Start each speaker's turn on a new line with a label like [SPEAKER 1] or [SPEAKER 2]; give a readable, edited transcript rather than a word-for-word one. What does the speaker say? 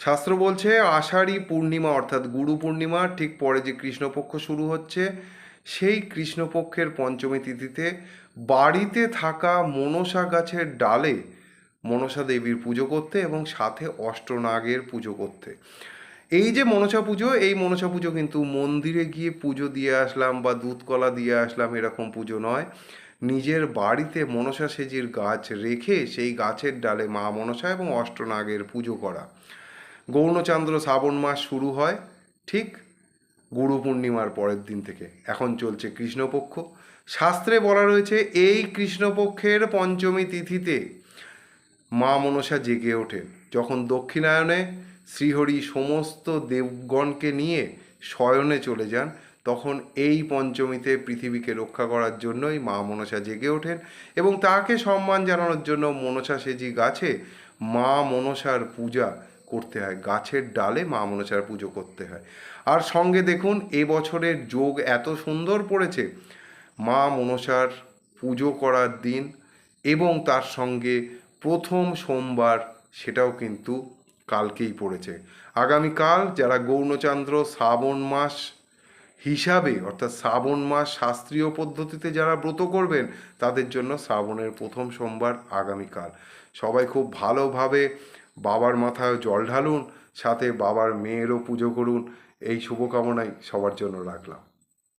[SPEAKER 1] শাস্ত্র বলছে আষাঢ়ী পূর্ণিমা অর্থাৎ গুরু পূর্ণিমার ঠিক পরে যে কৃষ্ণপক্ষ শুরু হচ্ছে, সেই কৃষ্ণপক্ষের পঞ্চমী তিথিতে বাড়িতে থাকা মনসা গাছের ডালে মনসা দেবীর পুজো করতে এবং সাথে অষ্টনাগের পুজো করতে। এই যে মনসা পুজো, এই মনসা পুজো কিন্তু মন্দিরে গিয়ে পুজো দিয়ে আসলাম বা দুধ কলা দিয়ে আসলাম এরকম পুজো নয়। নিজের বাড়িতে মনসা সেজির গাছ রেখে সেই গাছের ডালে মা মনসা এবং অষ্টনাগের পুজো করা। গৌরচন্দ্র শ্রাবণ মাস শুরু হয় ঠিক গুরু পূর্ণিমার পরের দিন থেকে। এখন চলছে কৃষ্ণপক্ষ। শাস্ত্রে বলা রয়েছে এই কৃষ্ণপক্ষের পঞ্চমী তিথিতে মা মনসা জেগে ওঠেন। যখন দক্ষিণায়নে শ্রীহরি সমস্ত দেবগণকে নিয়ে শয়নে চলে যান, তখন এই পঞ্চমীতে পৃথিবীকে রক্ষা করার জন্যই মা মনসা জেগে ওঠেন এবং তাকে সম্মান জানানোর জন্য মনসা সেজি গাছে মা মনসার পূজা করতে হয়, গাছের ডালে মা মনসার পুজো করতে হয়। আর সঙ্গে দেখুন এবছরের যোগ এত সুন্দর পড়েছে, মা মনসার পুজো করার দিন এবং তার সঙ্গে প্রথম সোমবার, সেটাও কিন্তু কালকেই পড়েছে। আগামীকাল যারা গৌরচন্দ্র শ্রাবণ মাস হিসাবে অর্থাৎ শ্রাবণ মাস শাস্ত্রীয় পদ্ধতিতে যারা ব্রত করবেন, তাদের জন্য শ্রাবণের প্রথম সোমবার আগামীকাল। সবাই খুব ভালোভাবে বাবার মাথায় জল ঢালুন, সাথে বাবার মেয়েরও পুজো করুন। এই শুভকামনাই সবার জন্য রাখলাম।